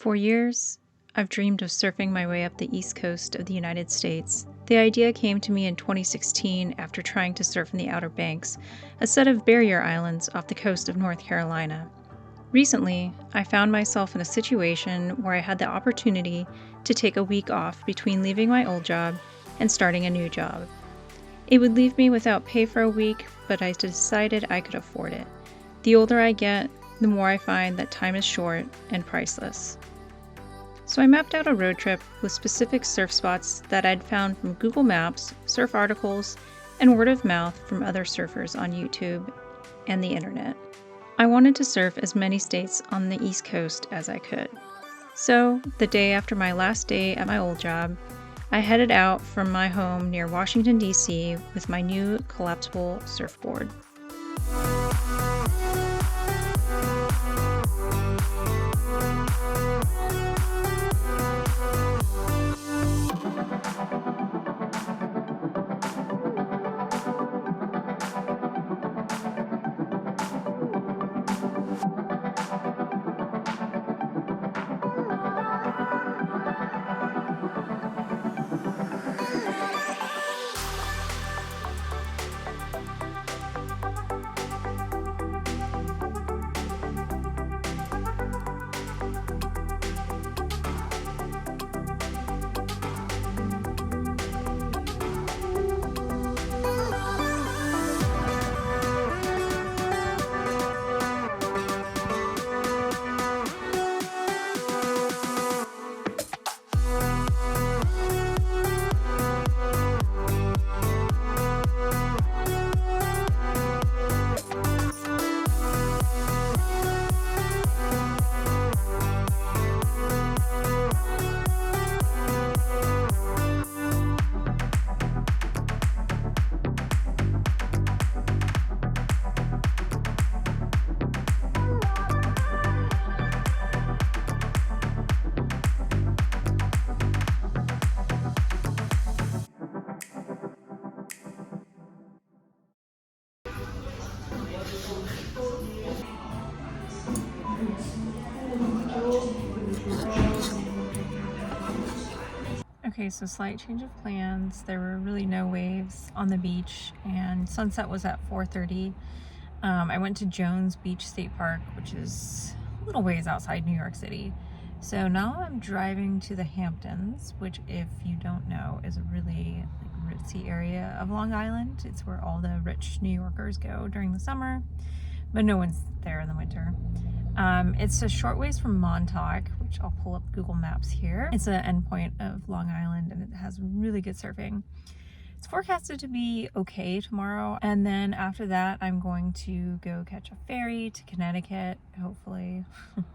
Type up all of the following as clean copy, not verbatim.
For years, I've dreamed of surfing my way up the east coast of the United States. The idea came to me in 2016 after trying to surf in the Outer Banks, a set of barrier islands off the coast of North Carolina. Recently, I found myself in a situation where I had the opportunity to take a week off between leaving my old job and starting a new job. It would leave me without pay for a week, but I decided I could afford it. The older I get, the more I find that time is short and priceless. So I mapped out a road trip with specific surf spots that I'd found from Google Maps, surf articles, and word of mouth from other surfers on YouTube and the internet. I wanted to surf as many states on the East Coast as I could. So, the day after my last day at my old job, I headed out from my home near Washington, D.C. with my new collapsible surfboard. Okay, so slight change of plans. There were really no waves on the beach, and sunset was at 4:30. I went to Jones Beach State Park, which is a little ways outside New York City. So now I'm driving to the Hamptons, which, if you don't know, is a really ritzy area of Long Island. It's where all the rich New Yorkers go during the summer, but no one's there in the winter. It's a short ways from Montauk, which I'll pull up Google Maps here. It's an endpoint of Long Island, and it has really good surfing. It's forecasted to be okay tomorrow, and then after that I'm going to go catch a ferry to Connecticut, hopefully.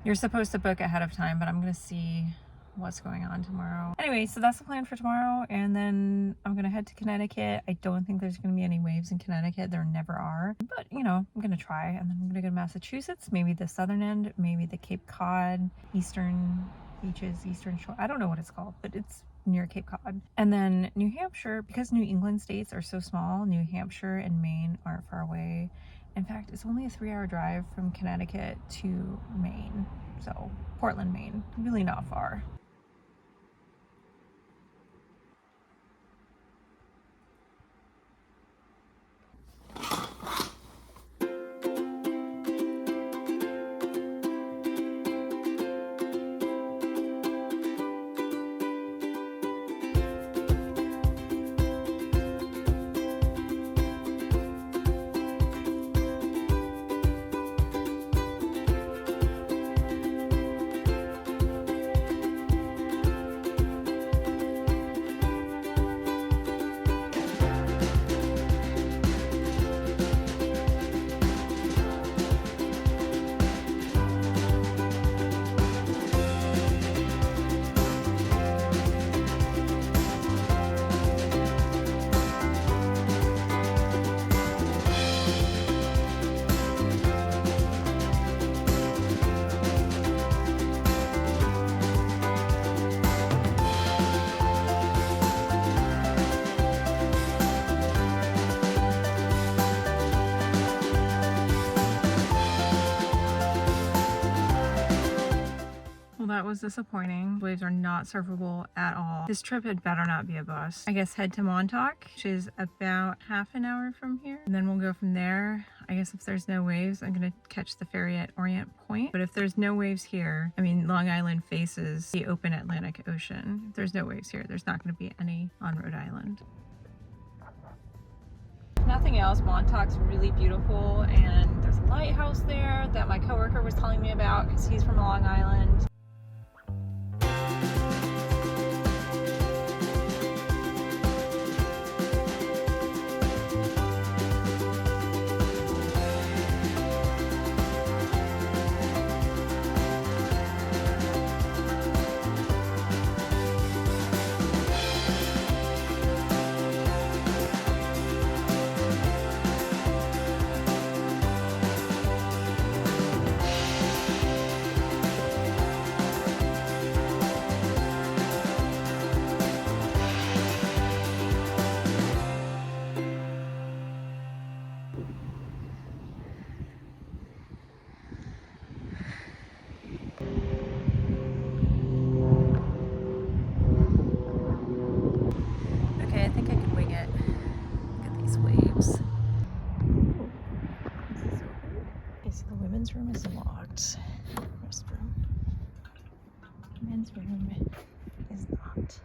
You're supposed to book ahead of time, but I'm gonna see what's going on tomorrow. Anyway, so that's the plan for tomorrow, and then I'm gonna head to Connecticut. I don't think there's gonna be any waves in Connecticut. There never are, but you know, I'm gonna try. And then I'm gonna go to Massachusetts, maybe the southern end, maybe the Cape Cod, eastern beaches, eastern shore. I don't know what it's called, but it's near Cape Cod. And then New Hampshire, because New England states are so small, New Hampshire and Maine aren't far away. In fact, it's only a 3-hour drive from Connecticut to Maine. So Portland, Maine, really not far. that was disappointing. Waves are not surfable at all. This trip had better not be a bus. I guess head to Montauk, which is about half an hour from here. And then we'll go from there. I guess if there's no waves, I'm gonna catch the ferry at Orient Point. But if there's no waves here, I mean, Long Island faces the open Atlantic Ocean. If there's no waves here, there's not gonna be any on Rhode Island. If nothing else, Montauk's really beautiful, and there's a lighthouse there that my coworker was telling me about because he's from Long Island. Room is locked. Restroom. Men's room is not.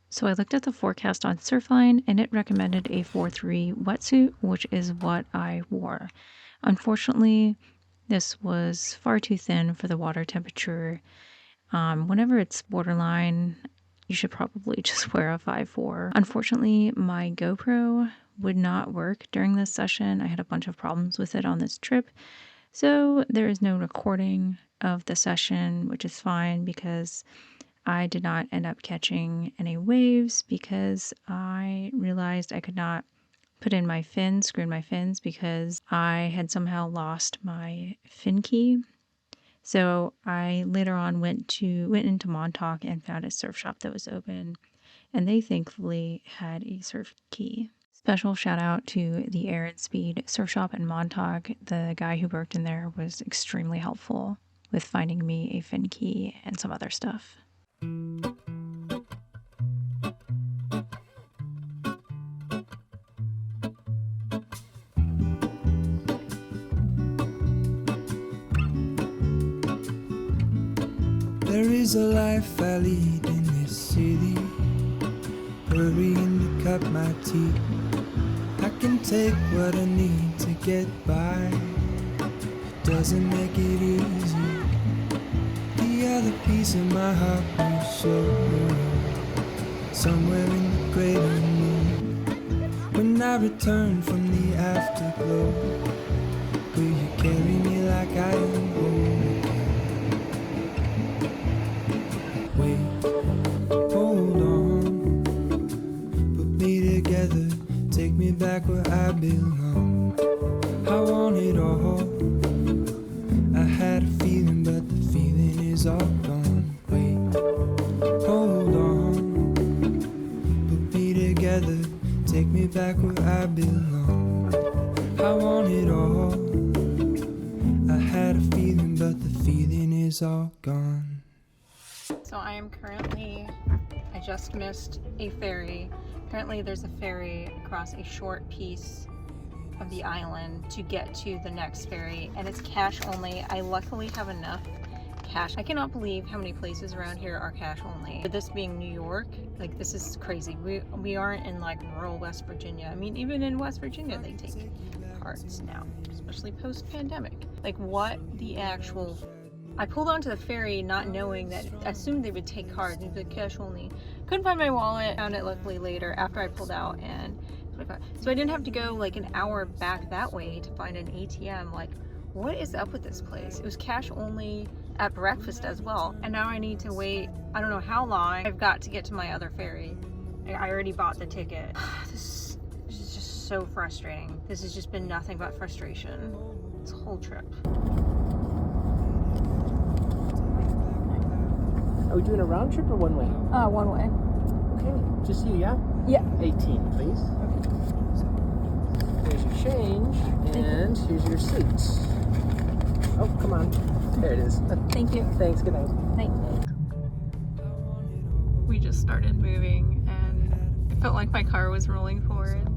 So I looked at the forecast on Surfline and it recommended a 4-3 wetsuit, which is what I wore. Unfortunately, this was far too thin for the water temperature. Whenever it's borderline, you should probably just wear a 5-4. Unfortunately, my GoPro would not work during this session. I had a bunch of problems with it on this trip. So there is no recording of the session, which is fine because I did not end up catching any waves because I realized I could not put in my fins, screw in my fins, because I had somehow lost my fin key. So I later on went into Montauk and found a surf shop that was open, and they thankfully had a surf key. Special shout out to the Air and Speed surf shop in Montauk. The guy who worked in there was extremely helpful with finding me a fin key and some other stuff. There is a life I lead in this city, hurrying to cut my teeth. I can take what I need to get by, it doesn't make it easy. The other piece of my heart will show somewhere in the great unknown. When I return from the afterglow, will you carry me like I am home? Wait, hold on, put me together, take me back where I belong. I want it all, I had a feeling but the feeling is all gone. Wait, hold on, put me together, take me back where I belong. I want it all, I had a feeling but the feeling is all gone. So I just missed a ferry. Apparently there's a ferry across a short piece of the island to get to the next ferry, and it's cash only. I luckily have enough cash. I cannot believe how many places around here are cash only. For this being New York, like, this is crazy. We aren't in like rural West Virginia. I mean, even in West Virginia they take cards now, especially post-pandemic. Like, what the actual... I pulled onto the ferry not knowing that, assumed they would take cards and be cash only. Couldn't find my wallet, found it luckily later after I pulled out, and so I didn't have to go like an hour back that way to find an ATM. Like, what is up with this place? It was cash only at breakfast as well, and now I need to wait, I don't know how long I've got to get to my other ferry. I already bought the ticket. This is just so frustrating. This has just been nothing but frustration this whole trip. Are we doing a round trip or one way? One way. Okay, just you, yeah? Yeah. 18, please. Okay. And here's your suit. Oh, come on. There it is. Thank you. Thanks. Good night. Night. We just started moving and it felt like my car was rolling forward.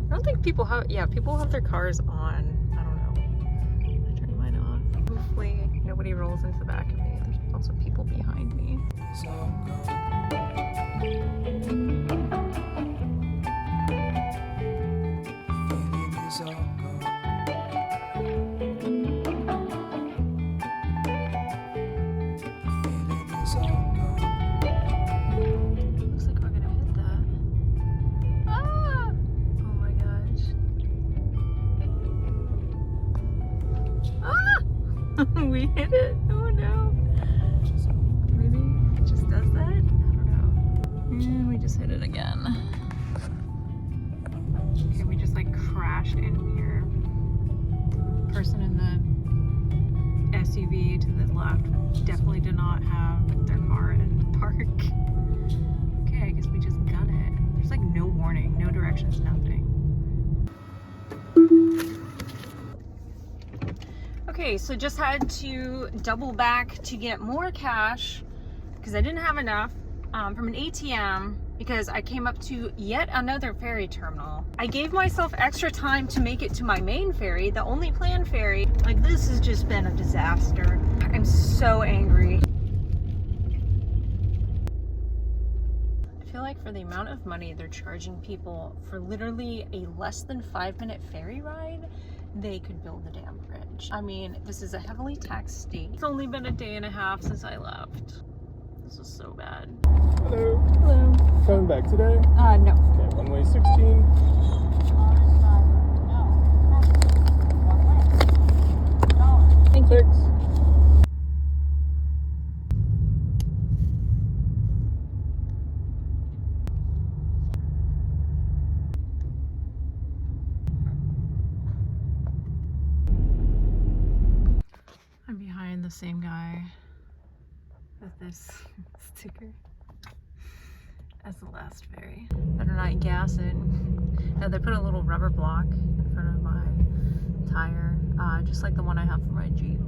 I don't think people have, people have their cars on. I don't know. I turned mine off. Hopefully nobody rolls into the back of me. There's also people behind me. It's all gone. Feeling is all gone. Feeling is all gone. Looks like we're gonna hit that. Ah! Oh my gosh. Ah! We hit it. Oh no. Maybe it just does that? I don't know. And we just hit it again. Okay, we just like crashed in here. The person in the SUV to the left definitely did not have their car in park. Okay, I guess we just got it. There's like no warning, no directions, nothing. Okay, so just had to double back to get more cash because I didn't have enough from an ATM because I came up to yet another ferry terminal. I gave myself extra time to make it to my main ferry, the only planned ferry. Like, this has just been a disaster. I'm so angry. I feel like for the amount of money they're charging people for literally a less than 5-minute ferry ride, they could build the damn bridge. I mean, this is a heavily taxed state. It's only been a day and a half since I left. This is so bad. Hello. Hello. Coming back today? No. Okay, one-way 16. Thank you. Thanks. I'm behind the same guy with this sticker as the last ferry. Better not gas it. Yeah, they put a little rubber block in front of my tire, just like the one I have for my Jeep.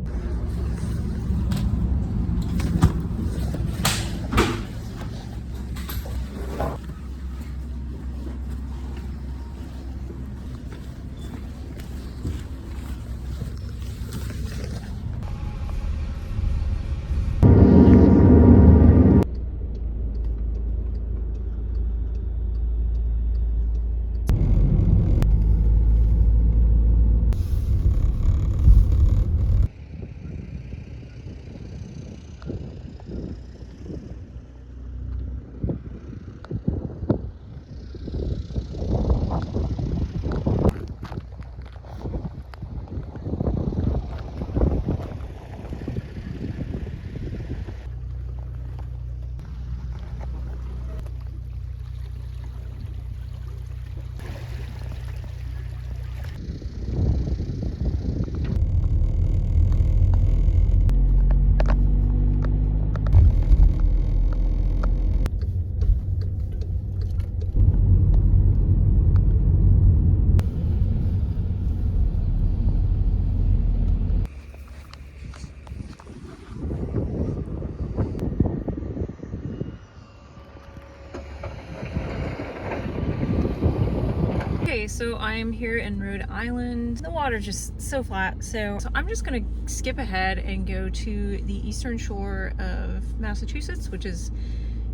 Okay, so I'm here in Rhode Island. The water's just so flat, so I'm just gonna skip ahead and go to the eastern shore of Massachusetts, which is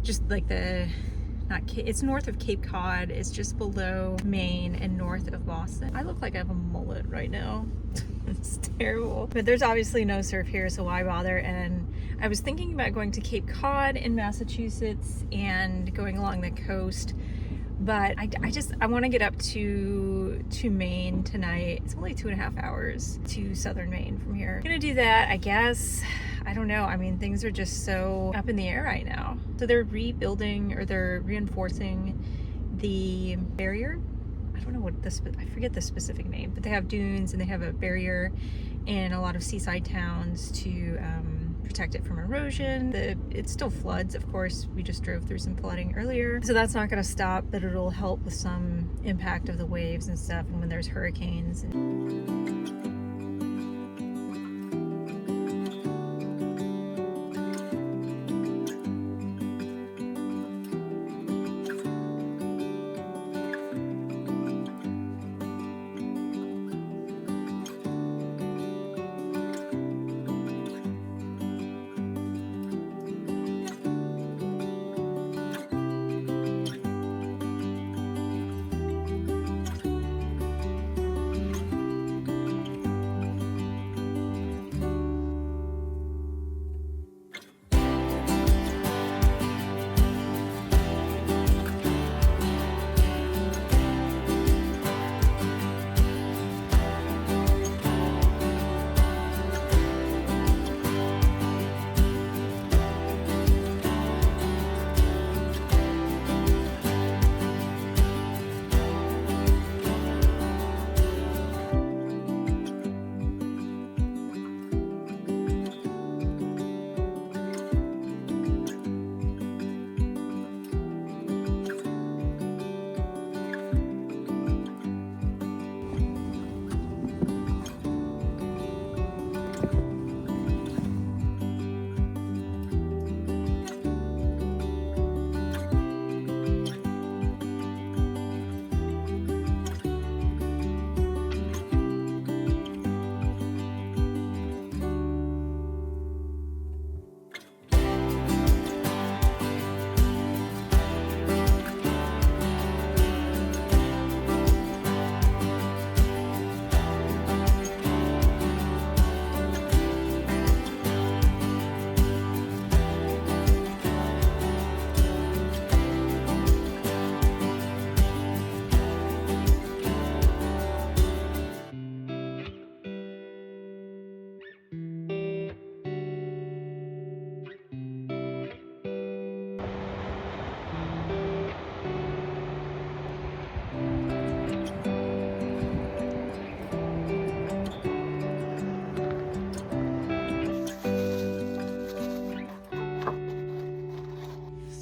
just like it's north of Cape Cod. It's just below Maine and north of Boston. I look like I have a mullet right now. It's terrible. But there's obviously no surf here, so why bother? And I was thinking about going to Cape Cod in Massachusetts and going along the coast. But I want to get up to Maine tonight. It's only 2.5 hours to southern Maine from here. I'm gonna do that, I guess. I don't know. I mean, things are just so up in the air right now. So they're rebuilding, or they're reinforcing the barrier. I don't know what I forget the specific name, but they have dunes and they have a barrier in a lot of seaside towns to protect it from erosion. It still floods, of course. We just drove through some flooding earlier, so that's not going to stop, but it'll help with some impact of the waves and stuff, and when there's hurricanes.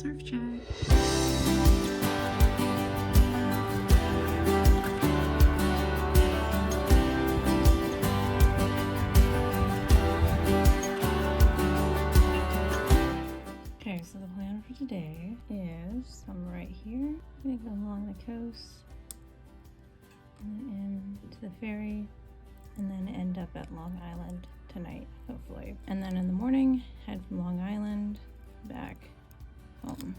Surf check. Okay, so the plan for today is I'm right here. I'm gonna go along the coast and then into the ferry and then end up at Long Island tonight, hopefully. And then in the morning, head from Long Island back home.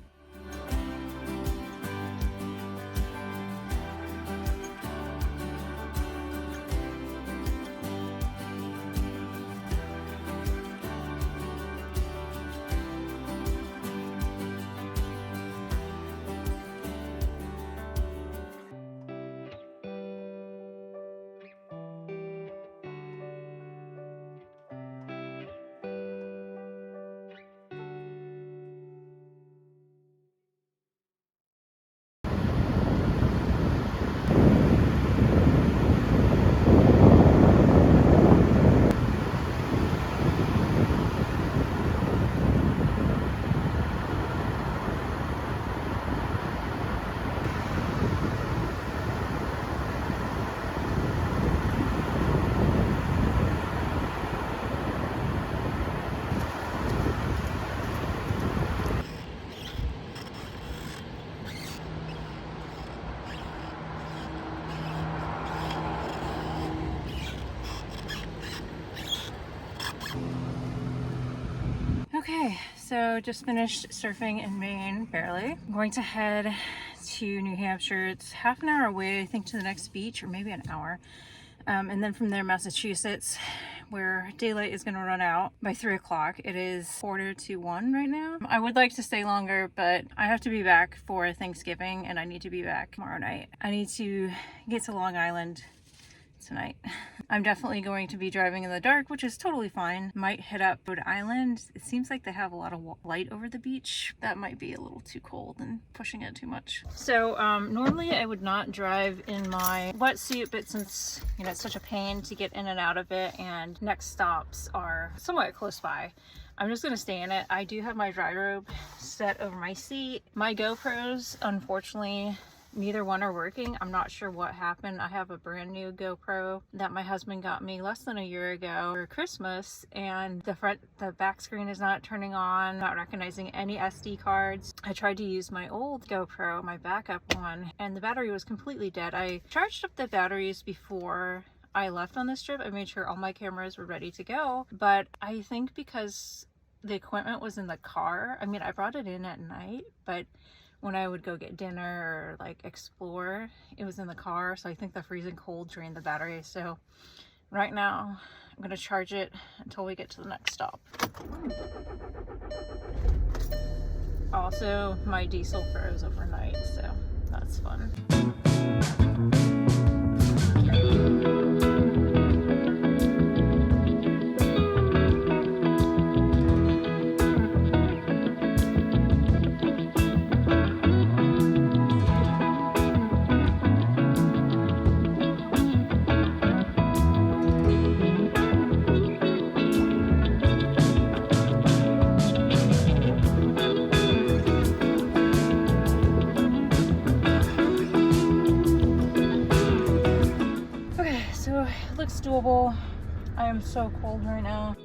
Okay, so just finished surfing in Maine, barely. I'm going to head to New Hampshire. It's half an hour away, I think, to the next beach, or maybe an hour. And then from there, Massachusetts, where daylight is going to run out by 3 o'clock. It is 1:45 right now. I would like to stay longer, but I have to be back for Thanksgiving, and I need to be back tomorrow night. I need to get to Long Island tonight. I'm definitely going to be driving in the dark, which is totally fine. Might hit up Rhode Island. It seems like they have a lot of light over the beach. That might be a little too cold and pushing it too much. So normally I would not drive in my wetsuit, but since, you know, it's such a pain to get in and out of it and next stops are somewhat close by, I'm just gonna stay in it. I do have my dry robe set over my seat. My GoPros, unfortunately, neither one are working. I'm not sure what happened. I have a brand new GoPro that my husband got me less than a year ago for Christmas, and the back screen is not turning on, not recognizing any SD cards. I tried to use my old GoPro, my backup one, and the battery was completely dead. I charged up the batteries before I left on this trip. I made sure all my cameras were ready to go, but I think because the equipment was in the car, I mean, I brought it in at night, but when I would go get dinner or like explore, it was in the car. So I think the freezing cold drained the battery. So right now I'm gonna charge it until we get to the next stop. Also, my diesel froze overnight, so that's fun. So it looks doable. I am so cold right now.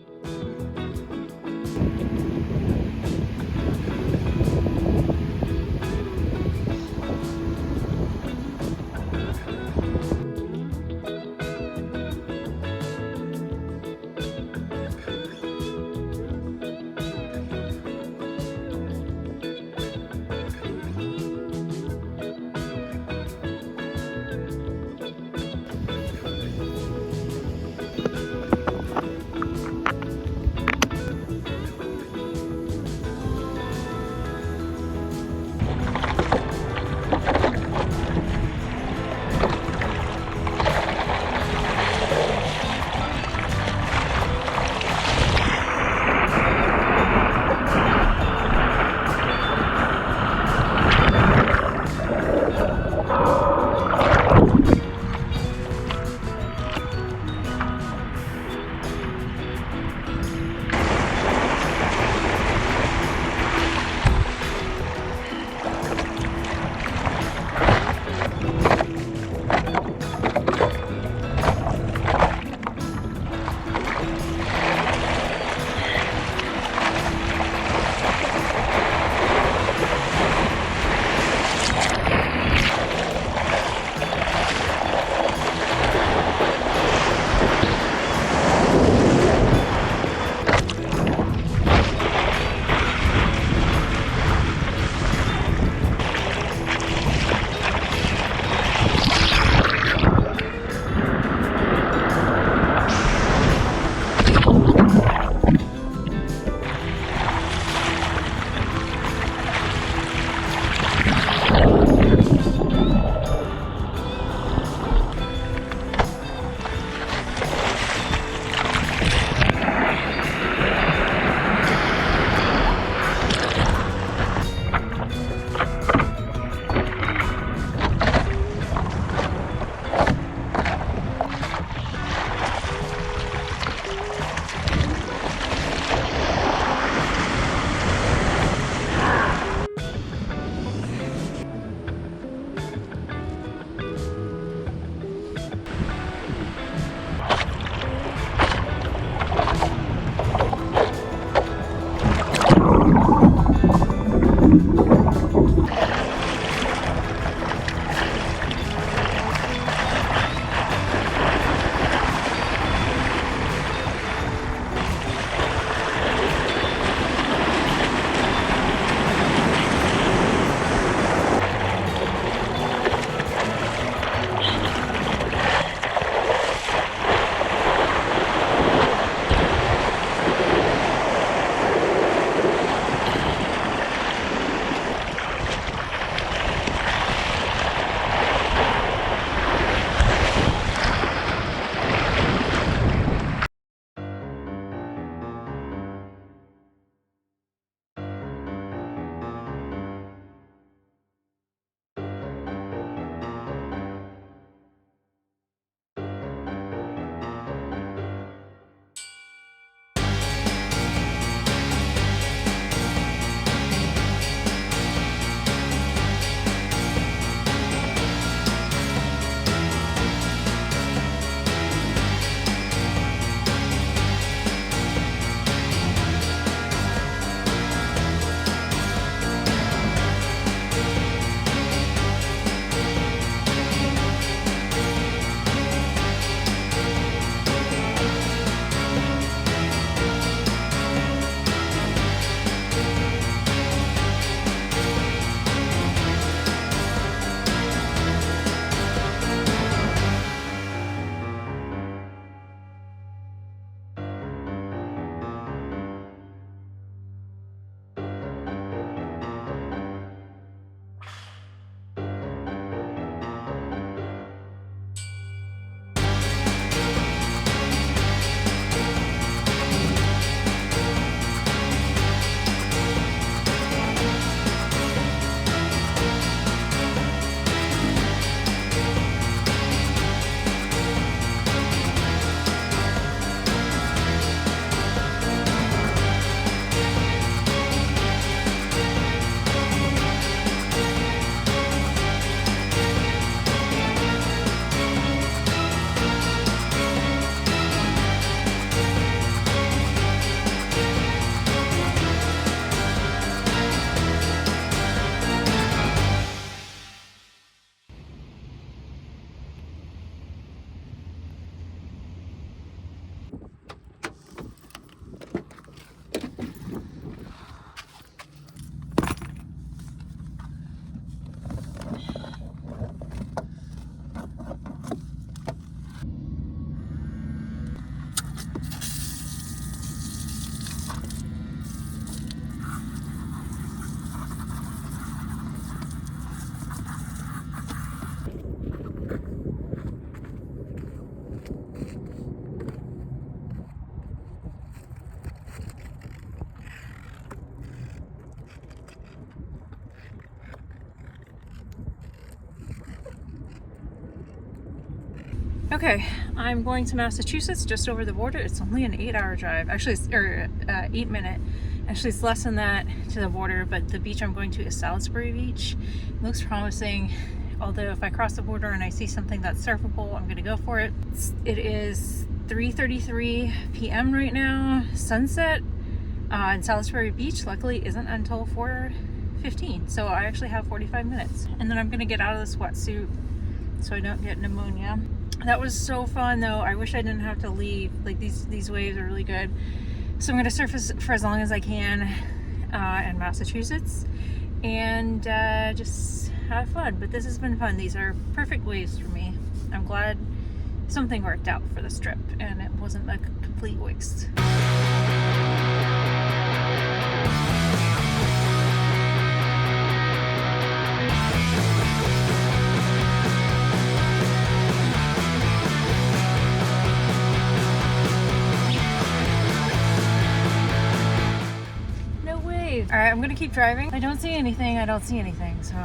Okay, I'm going to Massachusetts, just over the border. It's only an 8-hour drive, actually, or 8 minute. Actually, it's less than that to the border, but the beach I'm going to is Salisbury Beach. It looks promising, although if I cross the border and I see something that's surfable, I'm gonna go for it. It is 3:33 p.m. right now. Sunset in Salisbury Beach, luckily, isn't until 4:15, so I actually have 45 minutes. And then I'm gonna get out of this wetsuit so I don't get pneumonia. That was so fun though. I wish I didn't have to leave. Like these waves are really good. So I'm gonna surf for as long as I can in Massachusetts and just have fun. But this has been fun. These are perfect waves for me. I'm glad something worked out for this trip and it wasn't a complete waste. All right, I'm gonna keep driving. I don't see anything, so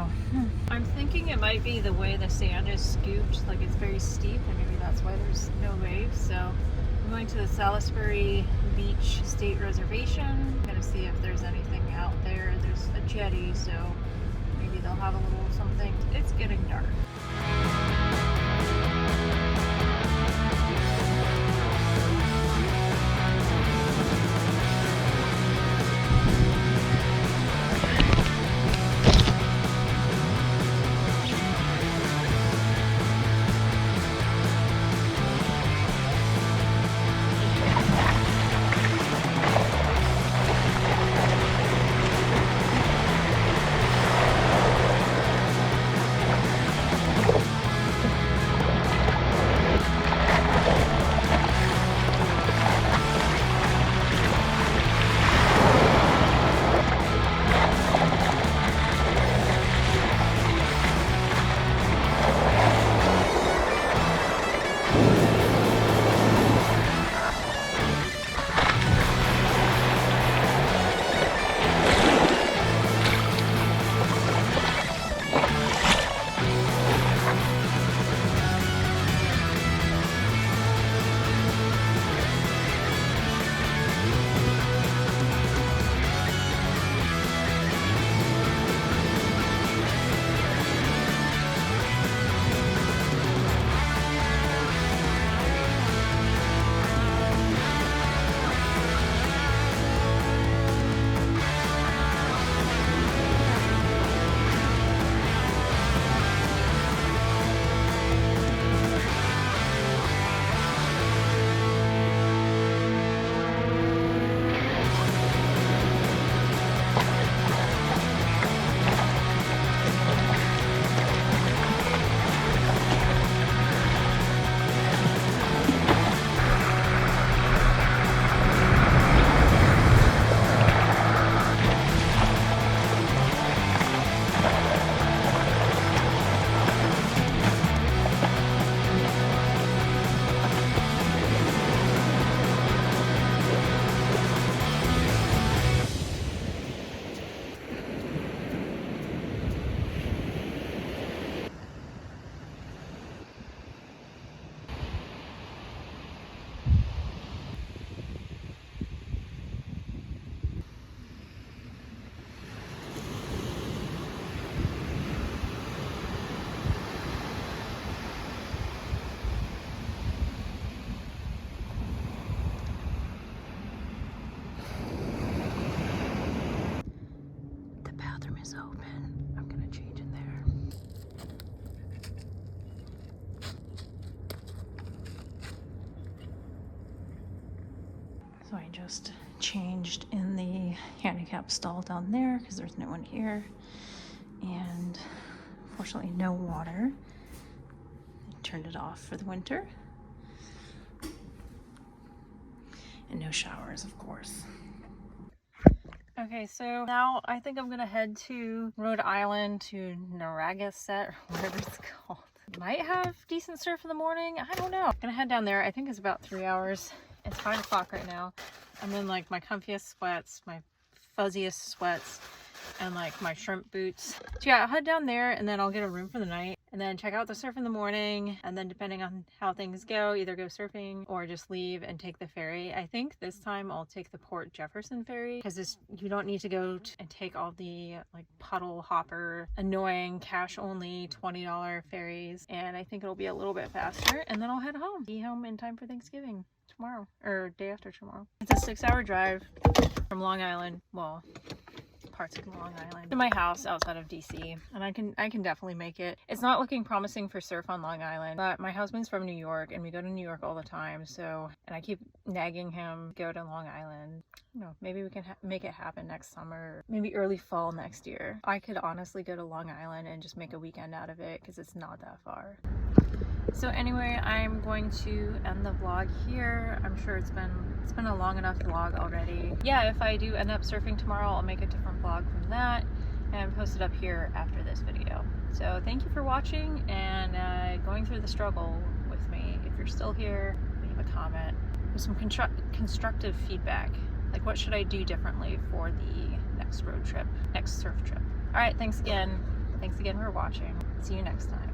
I'm thinking it might be the way the sand is scooped, like it's very steep, and maybe that's why there's no waves. So I'm going to the Salisbury Beach State Reservation. I'm gonna see if there's anything out there. There's a jetty, so maybe they'll have a little something. It's getting dark. Is open. I'm gonna change in there. So I just changed in the handicap stall down there because there's no one here, and unfortunately no water. I turned it off for the winter, and no showers, of course. Okay, so now I think I'm gonna head to Rhode Island, to Narragansett, or whatever it's called. Might have decent surf in the morning, I don't know. I'm gonna head down there. I think it's about 3 hours. It's 5 o'clock right now. I'm in like my comfiest sweats, my fuzziest sweats, and like my shrimp boots. So yeah, I'll head down there and then I'll get a room for the night. and then check out the surf in the morning, and then depending on how things go, either go surfing or just leave and take the ferry. I think this time I'll take the Port Jefferson ferry, because you don't need to go and take all the like puddle hopper, annoying cash only $20 ferries, and I think it'll be a little bit faster, and then I'll head home. Be home in time for Thanksgiving tomorrow, or day after tomorrow. It's a 6-hour drive from Long Island, well, parts of Long Island, to my house outside of DC, and I can definitely make it. It's not looking promising for surf on Long Island, but my husband's from New York and we go to New York all the time, so, and I keep nagging him go to Long Island. You know, maybe we can make it happen next summer, maybe early fall next year. I could honestly go to Long Island and just make a weekend out of it because it's not that far. So anyway, I'm going to end the vlog here. I'm sure it's been a long enough vlog already. Yeah, if I do end up surfing tomorrow, I'll make a different vlog from that and post it up here after this video. So thank you for watching and going through the struggle with me. If you're still here, leave a comment with some constructive feedback. Like, what should I do differently for the next road trip, next surf trip? All right, thanks again. Thanks again for watching. See you next time.